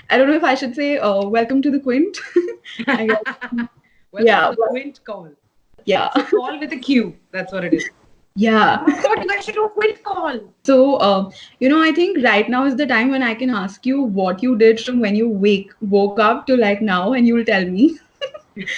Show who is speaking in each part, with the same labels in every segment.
Speaker 1: I don't know if I should say welcome to the Quint. I guess.
Speaker 2: Welcome
Speaker 1: Yeah,
Speaker 2: to the Quint call.
Speaker 1: yeah,
Speaker 2: It's a call with a Q. That's what it is.
Speaker 1: yeah.
Speaker 2: Oh my god, you guys should do a Quint call.
Speaker 1: So, I think right now is the time when I can ask you what you did from when you woke up to like now, and you will tell me.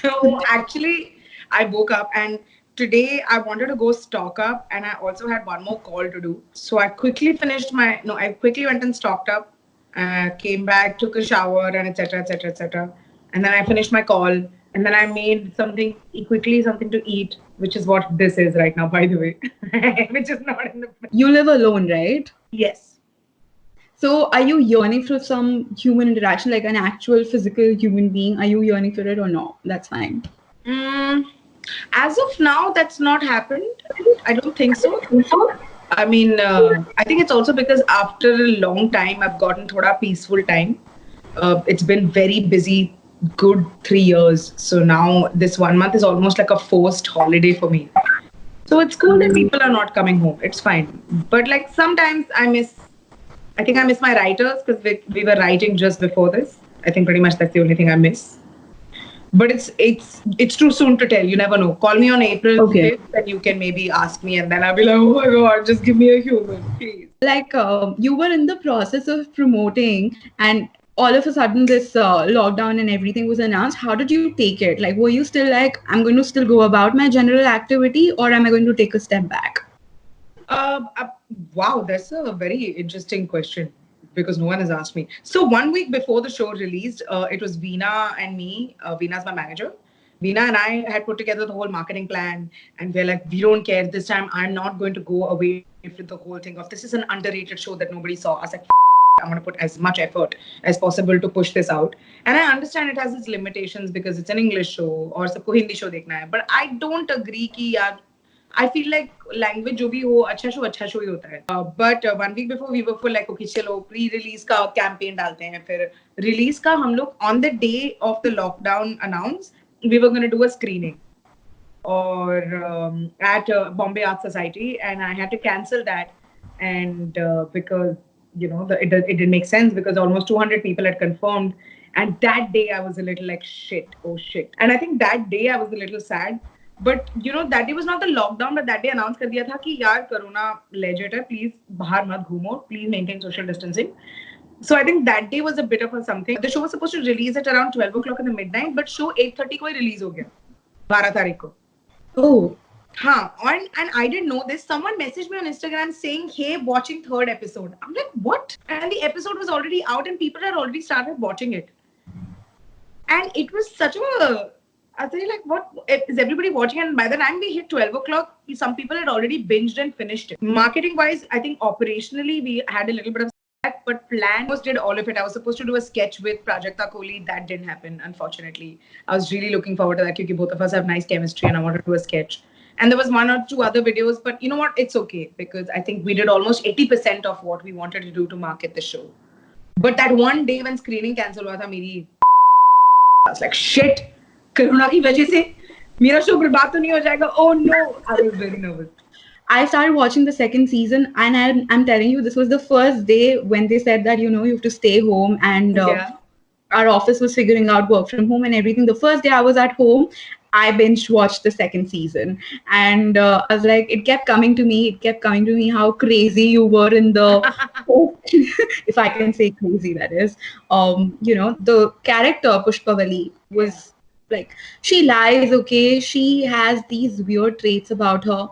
Speaker 2: So actually, I woke up and today I wanted to go stock up and I also had one more call to do. So I quickly finished my no, I quickly went and stocked up, came back, took a shower and etc. etc. etc. And then I finished my call and then I made something quickly something to eat, which is what this is right now, by the way, which is not in the
Speaker 1: You live alone, right?
Speaker 2: yes.
Speaker 1: So, are you yearning for some human interaction, like an actual physical human being? Are you yearning for it or no? That's fine.
Speaker 2: Mm, as of now, that's not happened. I don't think so. I mean, I think it's also because after a long time, I've gotten thoda peaceful time. It's been very busy, good 3 years. So now this 1 month is almost like a forced holiday for me. So it's cool that people are not coming home. It's fine. But like sometimes I think I miss my writers because we were writing just before this. I think pretty much that's the only thing I miss. But it's too soon to tell. You never know. Call me on April
Speaker 1: Okay.
Speaker 2: 5th and you can maybe ask me and then I'll be like, oh my god, just give me a human, please.
Speaker 1: Like you were in the process of promoting, and all of a sudden this lockdown and everything was announced. How did you take it? Like, were you still like, I'm going to still go about my general activity, or am I going to take a step back?
Speaker 2: Uh, uh, wow, that's a very interesting question because no one has asked me. So 1 week before the show released, it was Veena and me. Veena's my manager. Veena and I had put together the whole marketing plan, and we're like, we don't care this time. I'm not going to go away with the whole thing of this is an underrated show that nobody saw. I was like, I'm going to put as much effort as possible to push this out. And I understand it has its limitations because it's an English show or सबको Hindi show देखना है. But I don't agree कि यार I feel like language जो भी हो अच्छा show ही होता है. But 1 week before we were full like okay चलो pre-release का campaign डालते हैं फिर release का हम लोग on the day of the lockdown announce we were going to do a screening or at Bombay Art Society and I had to cancel that and because it didn't make sense because almost 200 people had confirmed and that day I was a little like shit oh shit and I think that day I was a little sad but that day was not the lockdown but that day announced कर दिया था कि यार corona legit है please बाहर मत घूमो please maintain social distancing so I think that day was a bit of a something the show was supposed to release at around 12 o'clock in the midnight but show 8:30 को ही release हो गया 12 तारीख को
Speaker 1: Oh,
Speaker 2: Huh. And I didn't know this. Someone messaged me on Instagram saying, hey, watching third episode. I'm like, what? And the episode was already out and people had already started watching it. And it was such a I was like, what is everybody watching? And by the time we hit 12 o'clock, some people had already binged and finished it. Marketing wise, I think operationally we had a little bit of that, but plan was did all of it. I was supposed to do a sketch with Prajakta Kohli. That didn't happen, unfortunately. I was really looking forward to that because both of us have nice chemistry and I wanted to do a sketch. And there was one or two other videos, but you know what? It's okay because I think we did almost 80% of what we wanted to do to market the show. But that one day when screening cancel हुआ था मेरी I was like shit corona की वजह से मेरा show बर्बाद तो नहीं हो जाएगा oh no I was very nervous.
Speaker 1: I started watching the second season, and I'm telling you, this was the first day when they said that you have to stay home, and
Speaker 2: Yeah.
Speaker 1: our office was figuring out work from home and everything. The first day I was at home, I binge watched the second season, and I was like, it kept coming to me. It kept coming to me how crazy you were in the, if I can say crazy, that is, the character Pushpavalli was like, she lies, okay, she has these weird traits about her.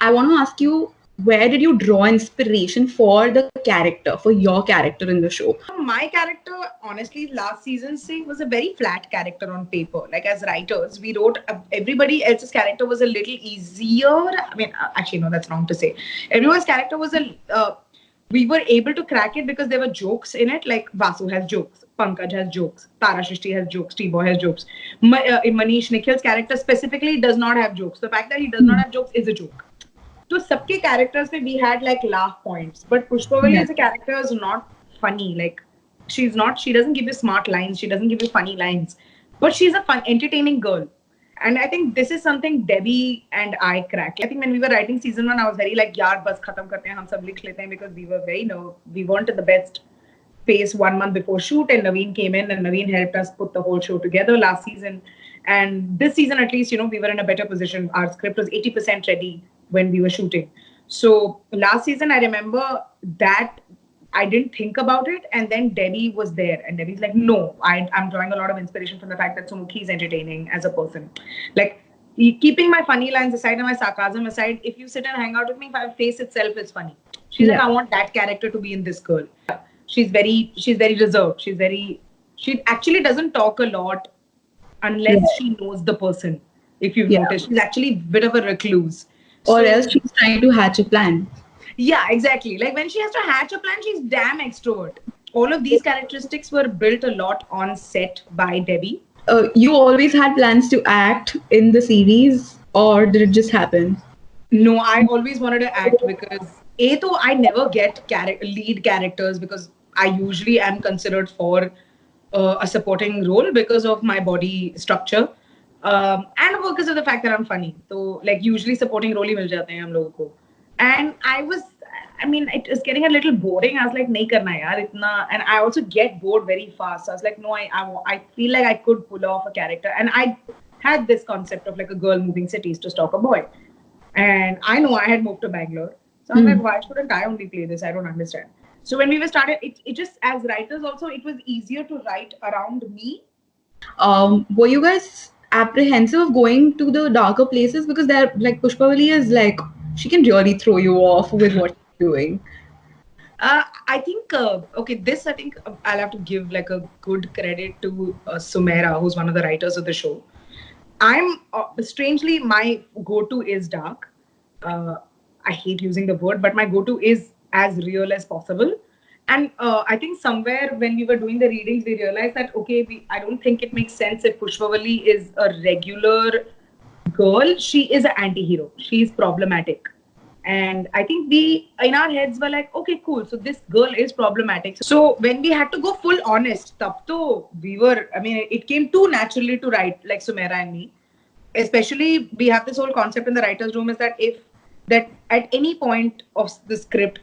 Speaker 1: I want to ask you, where did you draw inspiration for the character, for your character in the show?
Speaker 2: My character, honestly, last season say was a very flat character on paper. Like as writers, we wrote everybody else's character was a little easier. I mean, actually, no, that's wrong to say. Everyone's character was we were able to crack it because there were jokes in it. Like Vasu has jokes, Pankaj has jokes, Tara Shrishti has jokes, T-Boy has jokes. Manish Nikhil's character specifically does not have jokes. The fact that he does not have jokes is a joke. So सबके characters में we had like laugh points, but Pushpavalli as a character is not funny. Like she doesn't give you smart lines, she doesn't give you funny lines, but she's a fun, entertaining girl. And I think this is something Debbie and I cracked. I think when we were writing season 1, I was very like, yaar, bas khatam karte hain, hum sab likh lete hain because we were we weren't the best pace 1 month before shoot, and Naveen came in, and Naveen helped us put the whole show together last season. And this season, at least, we were in a better position. Our script was 80% ready when we were shooting. So last season, I remember that I didn't think about it, and then Debbie was there, and Debbie's like, "No, I'm drawing a lot of inspiration from the fact that Sumukhi is entertaining as a person. Like, keeping my funny lines aside and my sarcasm aside, if you sit and hang out with me, my face itself is funny." She's like, "I want that character to be in this girl." She's very reserved. She actually doesn't talk a lot unless she knows the person. If you've noticed, she's actually a bit of a recluse.
Speaker 1: Or else she's trying to hatch a plan.
Speaker 2: Yeah, exactly. Like when she has to hatch a plan, she's damn extrovert. All of these characteristics were built a lot on set by Debbie.
Speaker 1: You always had plans to act in the series, or did it just happen?
Speaker 2: No, I always wanted to act because though I never get lead characters because I usually am considered for a supporting role because of my body structure. And because of the fact that I'm funny. So like usually supporting role hi mil jate hain hum logon ko. And it was getting a little boring. I was like, nahi karna yaar itna. And I also get bored very fast. So I was like, no, I feel like I could pull off a character. And I had this concept of like a girl moving cities to stalk a boy. And I know I had moved to Bangalore. So I'm like, why shouldn't I only play this? I don't understand. So when we were started, it just, as writers also, it was easier to write around me.
Speaker 1: Were you guys apprehensive of going to the darker places? Because they're like, Pushpavalli is like, she can really throw you off with what she's doing.
Speaker 2: I think, I think I'll have to give like a good credit to Sumaira, who's one of the writers of the show. I'm strangely, my go-to is dark. I hate using the word, but my go-to is as real as possible. And I think somewhere when we were doing the readings, we realized that, I don't think it makes sense if Pushpavalli is a regular girl. She is an anti-hero. She's problematic. And I think we, in our heads, were like, okay, cool. So this girl is problematic. So when we had to go full honest, it came too naturally to write like Sumaira and me. Especially, we have this whole concept in the writer's room is that that at any point of the script,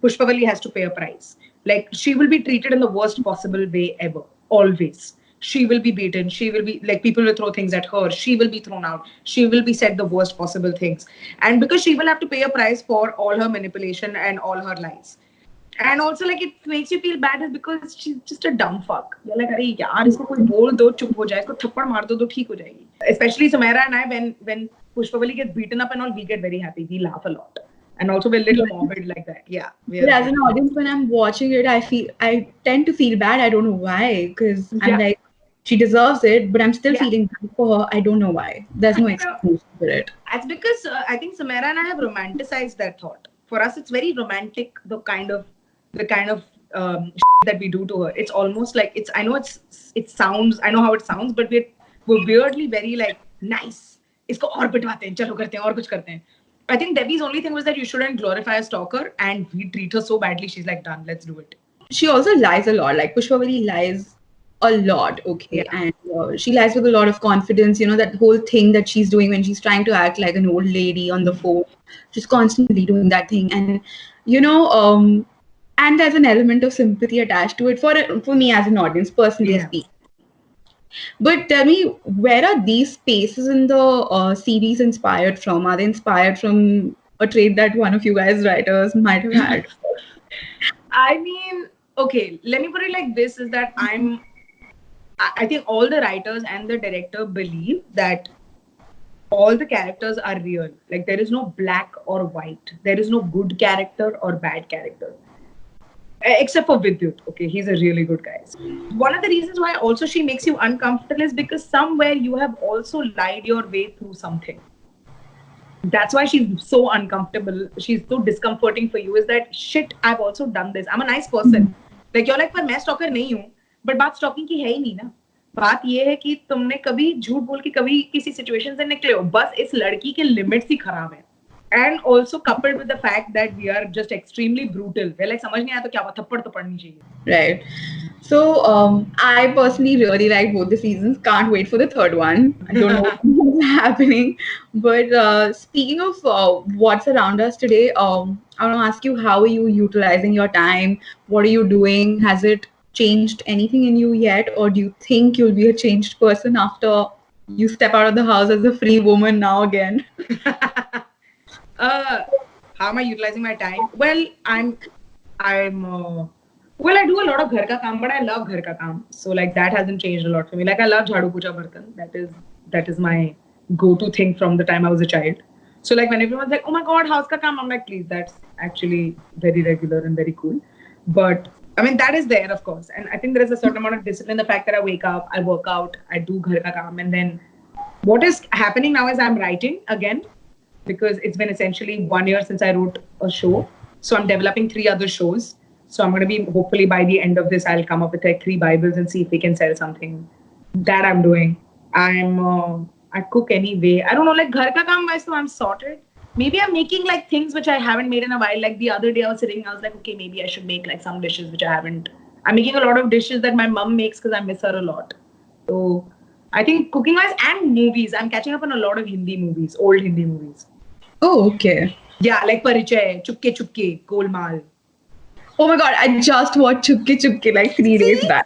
Speaker 2: Pushpavalli has to pay a price. Like, she will be treated in the worst possible way ever. Always. She will be beaten. She will be, like, people will throw things at her. She will be thrown out. She will be said the worst possible things. And because she will have to pay a price for all her manipulation and all her lies. And also, like, it makes you feel bad is because she's just a dumb fuck. You're like, "Arey yaar, isko koi bol do, chup ho jaye, isko thappad maar do, theek ho jayegi." Especially Sumaira and I, when Pushpavalli gets beaten up and all, we get very happy. We laugh a lot. And also we're a little morbid like that. Yeah.
Speaker 1: But as an audience, when I'm watching it, I tend to feel bad. I don't know why. Because I'm like, she deserves it, but I'm still feeling bad for her. I don't know why. There's no explanation for it.
Speaker 2: That's because I think Sumaira and I have romanticized that thought. For us, it's very romantic, the kind of that we do to her. It's almost like I know how it sounds, but we're weirdly very like, nice. Isko aur pitwaate hain, chalo karte hain, aur kuch karte hain. I think Debbie's only thing was that you shouldn't glorify a stalker, and we treat her so badly. She's like, done, let's do it.
Speaker 1: She also lies a lot. Like, Pushpavalli lies a lot, and she lies with a lot of confidence. That whole thing that she's doing when she's trying to act like an old lady on the phone. She's constantly doing that thing, and and there's an element of sympathy attached to it for me as an audience, personally speaking. But tell me, where are these spaces in the series inspired from? Are they inspired from a trait that one of you guys writers might have had?
Speaker 2: I mean, okay, let me put it like this, is that I think all the writers and the director believe that all the characters are real. Like, there is no black or white. There is no good character or bad character. Except for Vidyut. Okay, he's a really good guy. One of the reasons why also she makes you uncomfortable is because somewhere you have also lied your way through something. That's why she's so uncomfortable. She's so discomforting for you, is that, shit, I've also done this. I'm a nice person. Like, you're like, पर मैं stalker नहीं हूँ. But बात stalking की है ही नहीं ना. बात ये है कि तुमने कभी झूठ बोल के कभी किसी situation से निकले हो. बस इस लड़की के limits ही खराब है. And also coupled with the fact that we are just extremely brutal. We're like, समझ नहीं आया तो क्या बात, थप्पड़ तो पड़नी चाहिए.
Speaker 1: Right. So, I personally really like both the seasons. Can't wait for the third one. I don't know what's happening. But speaking of what's around us today, I want to ask you, how are you utilizing your time? What are you doing? Has it changed anything in you yet? Or do you think you'll be a changed person after you step out of the house as a free woman now again?
Speaker 2: uh, how am I utilizing my time? Well, I'm well, I do a lot of ghar ka kaam, but I love ghar ka kaam. So like that hasn't changed a lot for me. Like I love jhadu pucha bartan. That is my go-to thing from the time I was a child. So like when everyone's like, "Oh my God, house ka kaam," I'm like, "Please, that's actually very regular and very cool." But I mean, that is there, of course. And I think there is a certain amount of discipline. The fact that I wake up, I work out, I do ghar ka kaam, and then what is happening now is I'm writing again because it's been essentially 1 year since I wrote a show. So I'm developing 3 other shows. So I'm going to be, hopefully by the end of this, I'll come up with like 3 Bibles and see if we can sell something. That I'm doing. I cook anyway. I don't know, like ghar ka kaam wise, so I'm sorted. Maybe I'm making like things which I haven't made in a while. Like the other day I was sitting, I was like, okay, maybe I should make like some dishes which I haven't. I'm making a lot of dishes that my mom makes because I miss her a lot. So I think cooking wise and movies, I'm catching up on a lot of Hindi movies, old Hindi movies.
Speaker 1: Oh, okay.
Speaker 2: Yeah, like Parichay, Chupke Chupke, Golmaal.
Speaker 1: Oh my God, I just watched Chupke Chupke like 3 days
Speaker 2: See?
Speaker 1: back.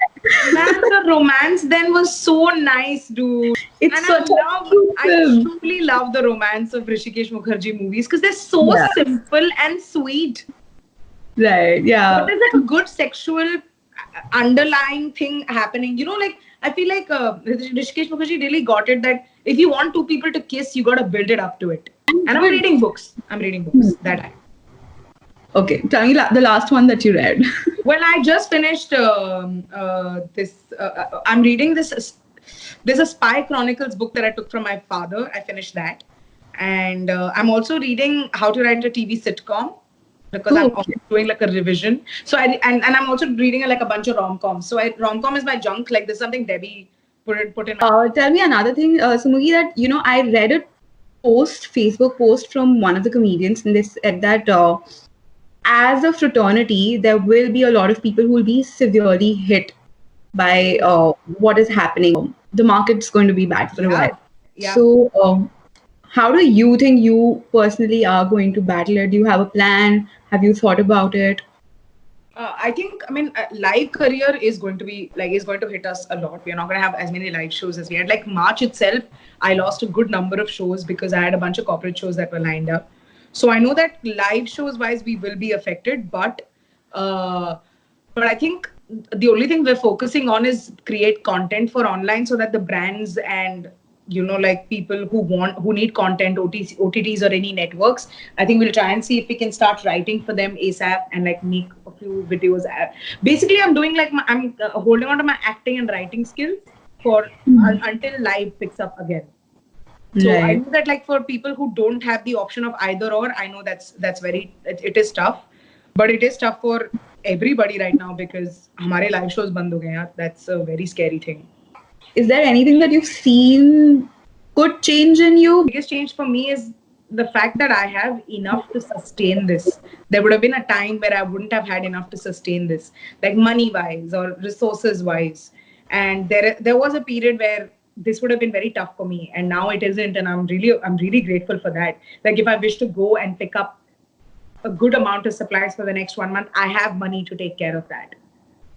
Speaker 2: Man, the romance then was so nice, dude.
Speaker 1: It's
Speaker 2: And
Speaker 1: such a cute
Speaker 2: I
Speaker 1: film.
Speaker 2: truly love the romance of Rishikesh Mukherjee movies because they're so
Speaker 1: Yeah,
Speaker 2: simple and sweet.
Speaker 1: right.
Speaker 2: But
Speaker 1: Yeah.
Speaker 2: there's like a good sexual underlying thing happening. You know, like I feel like Rishikesh Mukherjee really got it that if you want two people to kiss, you gotta build it up to it. And I'm
Speaker 1: Good.
Speaker 2: reading books. I'm reading books. That I.
Speaker 1: Okay, tell me the last one that you read.
Speaker 2: Well, I just finished this. I'm reading this. There's a Spy Chronicles book that I took from my father. I finished that, and I'm also reading How to Write a TV Sitcom because
Speaker 1: Oh,
Speaker 2: I'm
Speaker 1: okay.
Speaker 2: also doing like a revision. So and I'm also reading like a bunch of rom-coms. So rom-com is my junk. Like there's something Debbie put in my.
Speaker 1: Tell me another thing, Sumukhi, that I read a Facebook post from one of the comedians, and they said that as a fraternity, there will be a lot of people who will be severely hit by what is happening. The market's going to be bad for a
Speaker 2: Yeah,
Speaker 1: while.
Speaker 2: yeah.
Speaker 1: So, how do you think you personally are going to battle it? Do you have a plan? Have you thought about it?
Speaker 2: I think, I mean, live career is going to be like, is going to hit us a lot. We're not going to have as many live shows as we had. Like March itself, I lost a good number of shows because I had a bunch of corporate shows that were lined up. So I know that live shows wise, we will be affected, uh, but I think the only thing we're focusing on is create content for online so that the brands and like people who need content, OTTs or any networks, I think we'll try and see if we can start writing for them ASAP and like make a few videos. Basically, I'm doing like I'm holding on to my acting and writing skills for until live picks up again. So I
Speaker 1: Right.
Speaker 2: know that like for people who don't have the option of either or, I know that's very it is tough, but it is tough for everybody right now because हमारे live shows बंद हो गए यार. That's a very scary thing.
Speaker 1: Is there anything that you've seen could change in you?
Speaker 2: Biggest change for me is the fact that I have enough to sustain this. There would have been a time where I wouldn't have had enough to sustain this, like money wise or resources wise. And there was a period where this would have been very tough for me, and now it isn't. And I'm really grateful for that. Like if I wish to go and pick up a good amount of supplies for the next 1 month, I have money to take care of that.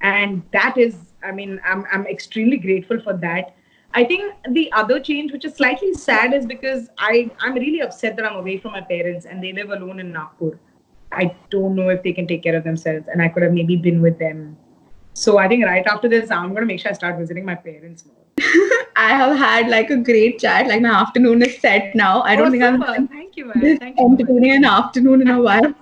Speaker 2: And that is, I mean, I'm extremely grateful for that. I think the other change, which is slightly sad, is because I'm really upset that I'm away from my parents and they live alone in Nagpur. I don't know if they can take care of themselves, and I could have maybe been with them. So I think right after this, I'm going to make sure I start visiting my parents more.
Speaker 1: I have had like a great chat. Like my afternoon is set now. I don't
Speaker 2: Oh,
Speaker 1: think I'm
Speaker 2: super.
Speaker 1: having
Speaker 2: Thank you,
Speaker 1: this
Speaker 2: man. Thank you so much.
Speaker 1: entertaining an afternoon in a while.